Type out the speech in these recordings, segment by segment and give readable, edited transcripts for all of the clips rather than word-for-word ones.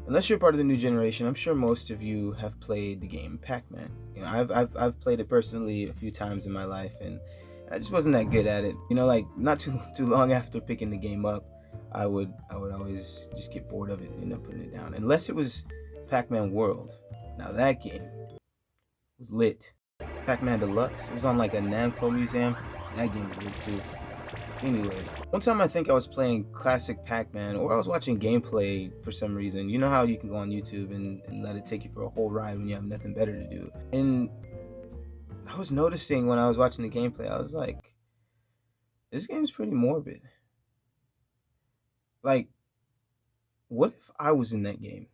Unless you're part of the new generation, I'm sure most of you have played the game Pac-Man. You know, I've played it personally a few times in my life, and I just wasn't that good at it. You know, like not too long after picking the game up, I would always just get bored of it and end up putting it down. Unless it was Pac-Man World. Now that game was lit. Pac-Man Deluxe. It was on like a Namco museum. That game was lit too. Anyways, one time I think I was playing classic Pac-Man, or I was watching gameplay for some reason. You know how you can go on YouTube and let it take you for a whole ride when you have nothing better to do. And I was noticing when I was watching the gameplay, I was like, this game's pretty morbid. Like, what if I was in that game?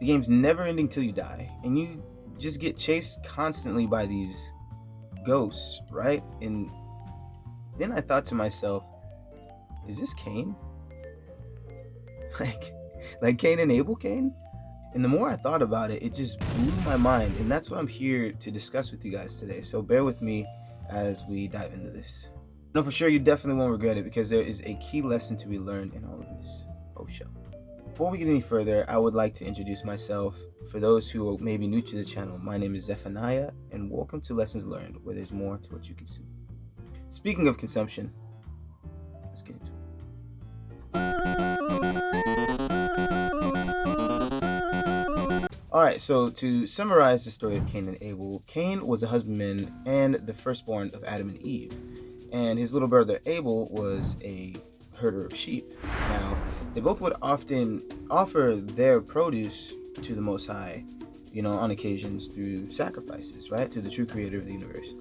The game's never ending till you die, and you just get chased constantly by these ghosts, right? And then I thought to myself, is this Cain? like Cain and Abel Cain? And the more I thought about it, it just blew my mind. And that's what I'm here to discuss with you guys today. So bear with me as we dive into this. No, for sure, you definitely won't regret it, because there is a key lesson to be learned in all of this. Oh, show. Before we get any further, I would like to introduce myself. For those who may be new to the channel, my name is Zephaniah, and welcome to Lessons Learned, where there's more to what you consume. Speaking of consumption, let's get into it. Alright, so to summarize the story of Cain and Abel, Cain was a husbandman and the firstborn of Adam and Eve, and his little brother Abel was a herder of sheep. Now, they both would often offer their produce to the Most High, you know, on occasions through sacrifices, right, to the true creator of the universe.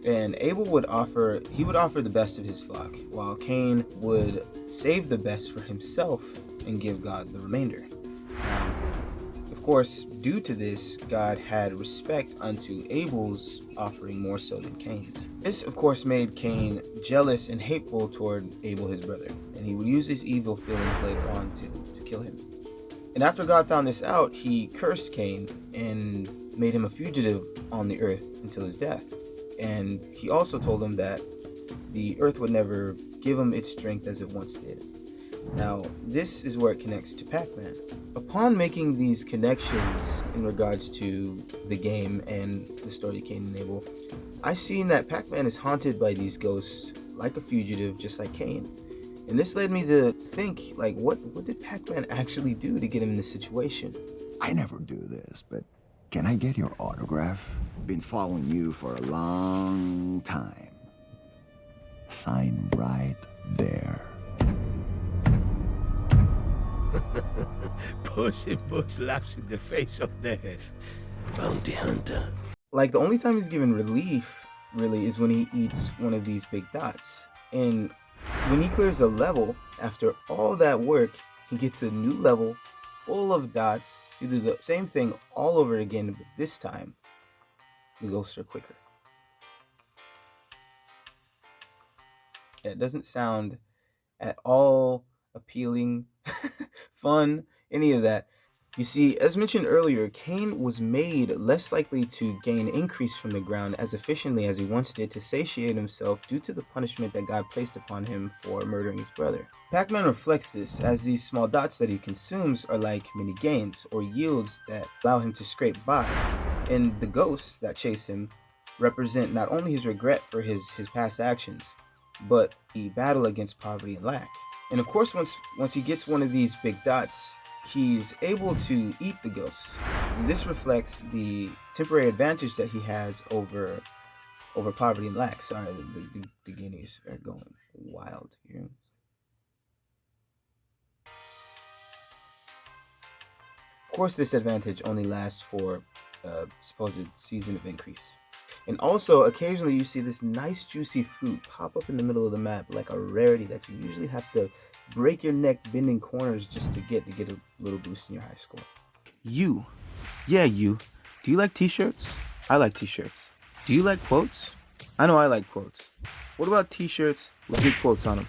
And Abel would offer the best of his flock, while Cain would save the best for himself and give God the remainder. Of course, due to this, God had respect unto Abel's offering more so than Cain's. This, of course, made Cain jealous and hateful toward Abel, his brother, and he would use his evil feelings later on to kill him. And after God found this out, he cursed Cain and made him a fugitive on the earth until his death. And he also told him that the earth would never give him its strength as it once did. Now, this is where it connects to Pac-Man. Upon making these connections in regards to the game and the story of Cain and Abel, I seen that Pac-Man is haunted by these ghosts like a fugitive, just like Cain. And this led me to think, like, what did Pac-Man actually do to get him in this situation? I never do this, but can I get your autograph? Been following you for a long time. Sign right there. Puss in Boots laughs in the face of death. Bounty hunter. Like, the only time he's given relief, really, is when he eats one of these big dots. And when he clears a level, after all that work, he gets a new level full of dots to do the same thing all over again, but this time, the ghosts are quicker. Yeah, it doesn't sound at all appealing, fun, any of that. You see, as mentioned earlier, Cain was made less likely to gain increase from the ground as efficiently as he once did to satiate himself due to the punishment that God placed upon him for murdering his brother. Pac-Man reflects this, as these small dots that he consumes are like mini gains or yields that allow him to scrape by, and the ghosts that chase him represent not only his regret for his past actions, but the battle against poverty and lack. And of course, once he gets one of these big dots, he's able to eat the ghosts. And this reflects the temporary advantage that he has over poverty and lack. Sorry, the guineas are going wild here. Of course, this advantage only lasts for a supposed season of increase. And also, occasionally you see this nice juicy fruit pop up in the middle of the map, like a rarity that you usually have to break your neck bending corners just to get a little boost in your high score. You. Do you like t-shirts? I like t-shirts. Do you like quotes? I know I like quotes. What about t-shirts with big quotes on them?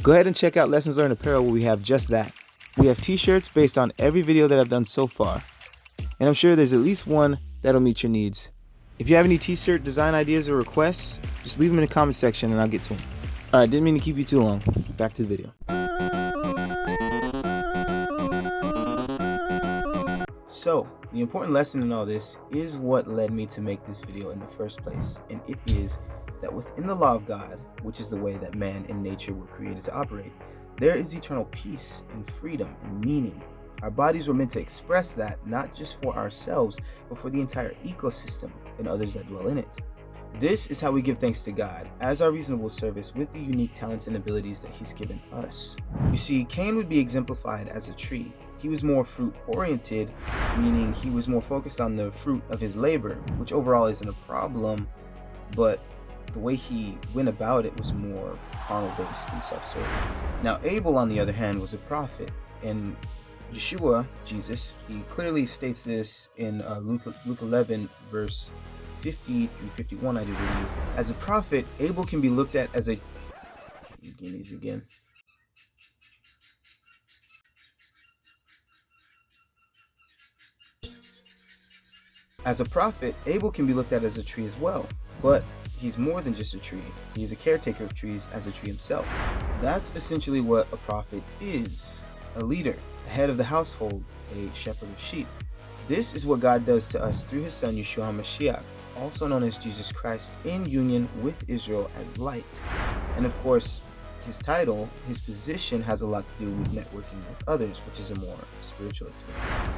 Go ahead and check out Lessons Learned Apparel, where we have just that. We have t-shirts based on every video that I've done so far, and I'm sure there's at least one that'll meet your needs. If you have any t-shirt design ideas or requests, just leave them in the comment section and I'll get to them. Alright, didn't mean to keep you too long. Back to the video. So, the important lesson in all this is what led me to make this video in the first place, and it is that within the law of God, which is the way that man and nature were created to operate, there is eternal peace and freedom and meaning. Our bodies were meant to express that, not just for ourselves, but for the entire ecosystem and others that dwell in it. This is how we give thanks to God, as our reasonable service with the unique talents and abilities that He's given us. You see, Cain would be exemplified as a tree. He was more fruit-oriented, meaning he was more focused on the fruit of his labor, which overall isn't a problem, but the way he went about it was more carnal-based and self-serving. Now, Abel, on the other hand, was a prophet, and Yeshua, Jesus, he clearly states this in Luke 11, verse 50 through 51, I do believe. As a prophet, Abel can be looked at as a... again. As a prophet, Abel can be looked at as a tree as well, but he's more than just a tree. He's a caretaker of trees as a tree himself. That's essentially what a prophet is: a leader, the head of the household, a shepherd of sheep. This is what God does to us through His Son Yeshua HaMashiach, also known as Jesus Christ, in union with Israel as light. And of course, his title, his position, has a lot to do with networking with others, which is a more spiritual experience.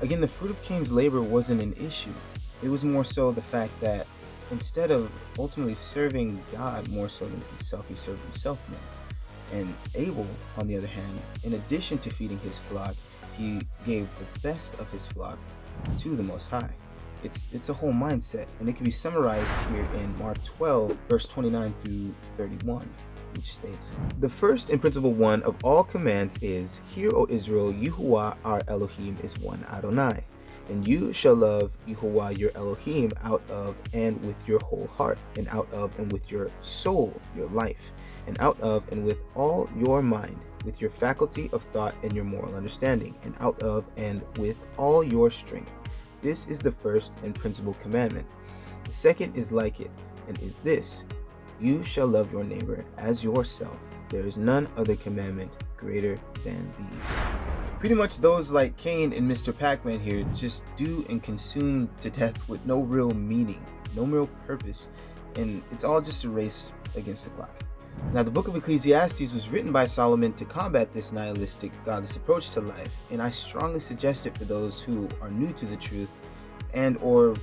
Again, the fruit of Cain's labor wasn't an issue. It was more so the fact that instead of ultimately serving God more so than himself, he served himself more. And Abel, on the other hand, in addition to feeding his flock, he gave the best of his flock to the Most High. It's a whole mindset, and it can be summarized here in Mark 12, verse 29 through 31, which states, "The first and principal one of all commands is, Hear, O Israel, Yahuwah our Elohim is one Adonai, and you shall love Yahuwah your Elohim out of and with your whole heart, and out of and with your soul, your life, and out of and with all your mind, with your faculty of thought and your moral understanding, and out of and with all your strength. This is the first and principal commandment. The second is like it, and is this, You shall love your neighbor as yourself. There is none other commandment greater than these." Pretty much those like Cain and Mr. Pac-Man here just do and consume to death with no real meaning, no real purpose, and it's all just a race against the clock. Now, the book of Ecclesiastes was written by Solomon to combat this nihilistic, godless approach to life, and I strongly suggest it for those who are new to the truth and or,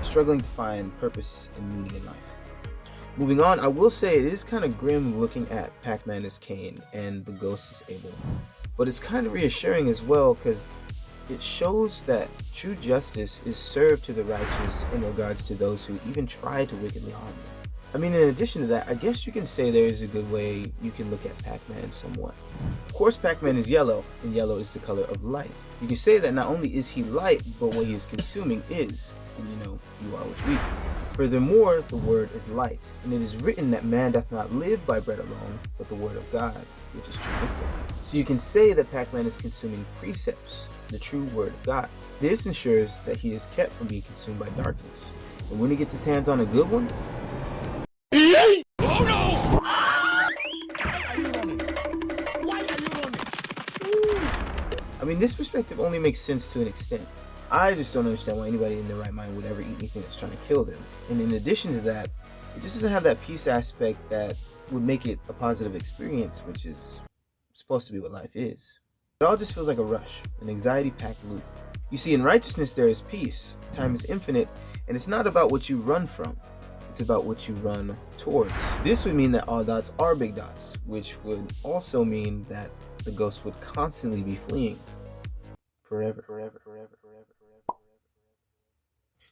struggling to find purpose and meaning in life. Moving on, I will say it is kind of grim looking at Pac-Man as Cain and the ghost as Abel, but it's kind of reassuring as well because it shows that true justice is served to the righteous in regards to those who even try to wickedly harm them. I mean, in addition to that, I guess you can say there is a good way you can look at Pac-Man somewhat. Of course, Pac-Man is yellow, and yellow is the color of light. You can say that not only is he light, but what he is consuming is, and you are what you eat. Furthermore, the word is light, and it is written that man doth not live by bread alone, but the word of God, which is true wisdom. So you can say that Pac-Man is consuming precepts, the true word of God. This ensures that he is kept from being consumed by darkness. And when he gets his hands on a good one, Oh no! I mean, this perspective only makes sense to an extent. I just don't understand why anybody in their right mind would ever eat anything that's trying to kill them. And in addition to that, it just doesn't have that peace aspect that would make it a positive experience, which is supposed to be what life is. It all just feels like a rush, an anxiety-packed loop. You see, in righteousness there is peace, time is infinite, and it's not about what you run from. It's about what you run towards. This would mean that all dots are big dots, which would also mean that the ghost would constantly be fleeing. Forever.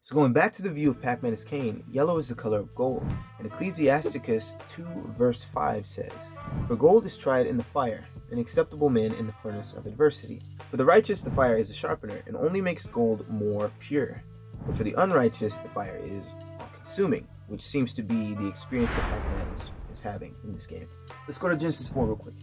So going back to the view of Pac-Man as Cain, yellow is the color of gold. And Ecclesiasticus 2 verse 5 says, "For gold is tried in the fire, an acceptable man in the furnace of adversity. For the righteous the fire is a sharpener, and only makes gold more pure. But for the unrighteous the fire is all-consuming," which seems to be the experience that Pac-Man is having in this game. Let's go to Genesis 4 real quick.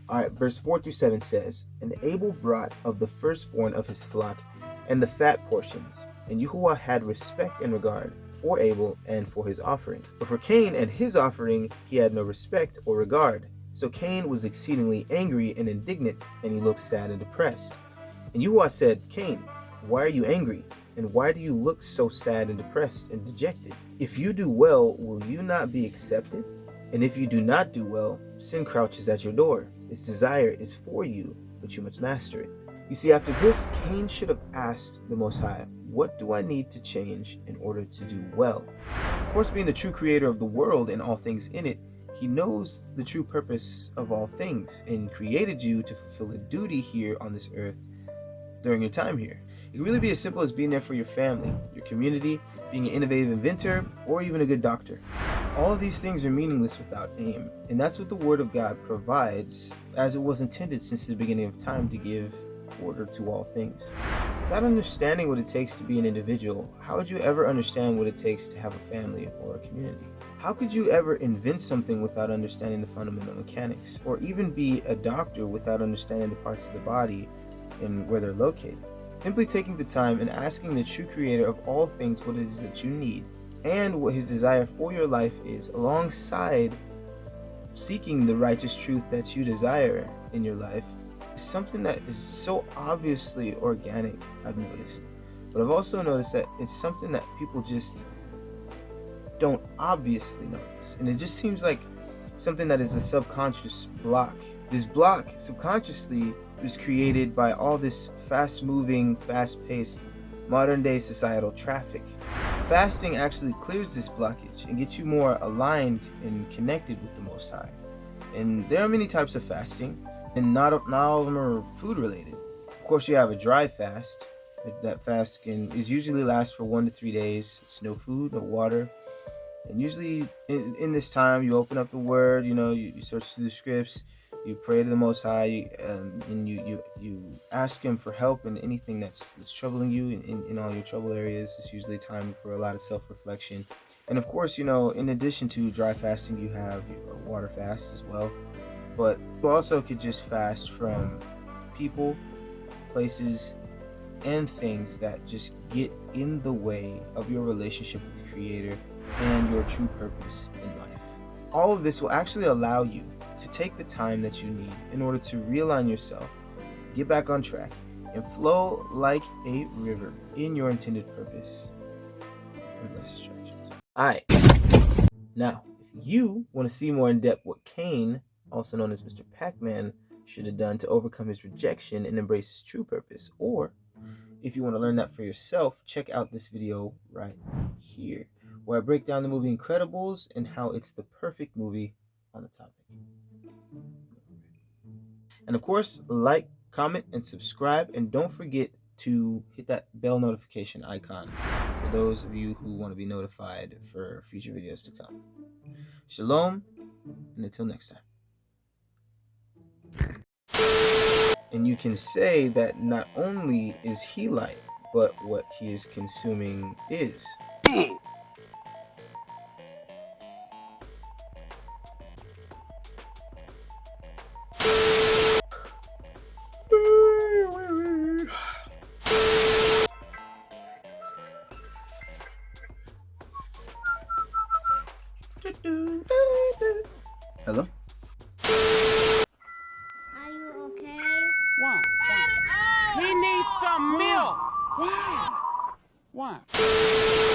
Alright, verse 4 through 7 says, "And Abel brought of the firstborn of his flock and the fat portions, and Yahuwah had respect and regard for Abel and for his offering. But for Cain and his offering he had no respect or regard. So Cain was exceedingly angry and indignant, and he looked sad and depressed. And Yahuwah said, 'Cain, Why are you angry? And why do you look so sad and depressed and dejected? If you do well, will you not be accepted? And if you do not do well, sin crouches at your door. Its desire is for you, but you must master it. You see, after this, Cain should have asked the Most High, what do I need to change in order to do well? Of course, being the true creator of the world and all things in it, he knows the true purpose of all things and created you to fulfill a duty here on this earth during your time here. It can really be as simple as being there for your family, your community, being an innovative inventor, or even a good doctor. All of these things are meaningless without aim, and that's what the Word of God provides, as it was intended since the beginning of time to give order to all things. Without understanding what it takes to be an individual, how would you ever understand what it takes to have a family or a community? How could you ever invent something without understanding the fundamental mechanics, or even be a doctor without understanding the parts of the body and where they're located? Simply taking the time and asking the true creator of all things what it is that you need and what his desire for your life is, alongside seeking the righteous truth that you desire in your life, is something that is so obviously organic, I've noticed. But I've also noticed that it's something that people just don't obviously notice. And it just seems like something that is a subconscious block. This block, subconsciously, was created by all this fast-moving, fast-paced, modern-day societal traffic. Fasting actually clears this blockage and gets you more aligned and connected with the Most High. And there are many types of fasting, and not all of them are food related. Of course, you have a dry fast. That fast is usually lasts for 1 to 3 days. It's no food, no water. And usually in this time, you open up the Word, you search through the scripts, you pray to the Most High, and you ask Him for help in anything that's troubling you in all your trouble areas. It's usually time for a lot of self-reflection. And of course, in addition to dry fasting, you have a water fast as well. But you also could just fast from people, places, and things that just get in the way of your relationship with the Creator and your true purpose in life. All of this will actually allow you to take the time that you need in order to realign yourself, get back on track, and flow like a river in your intended purpose with less distractions. Alright, now, if you want to see more in depth what Cain, also known as Mr. Pac-Man, should have done to overcome his rejection and embrace his true purpose, or if you want to learn that for yourself, check out this video right here, where I break down the movie Incredibles and how it's the perfect movie on the topic. And of course, like, comment, and subscribe, and don't forget to hit that bell notification icon for those of you who want to be notified for future videos to come. Shalom, and until next time. And you can say that not only is he light, but what he is consuming is. Hello? Are you okay? Why? He needs some milk. Why? Why?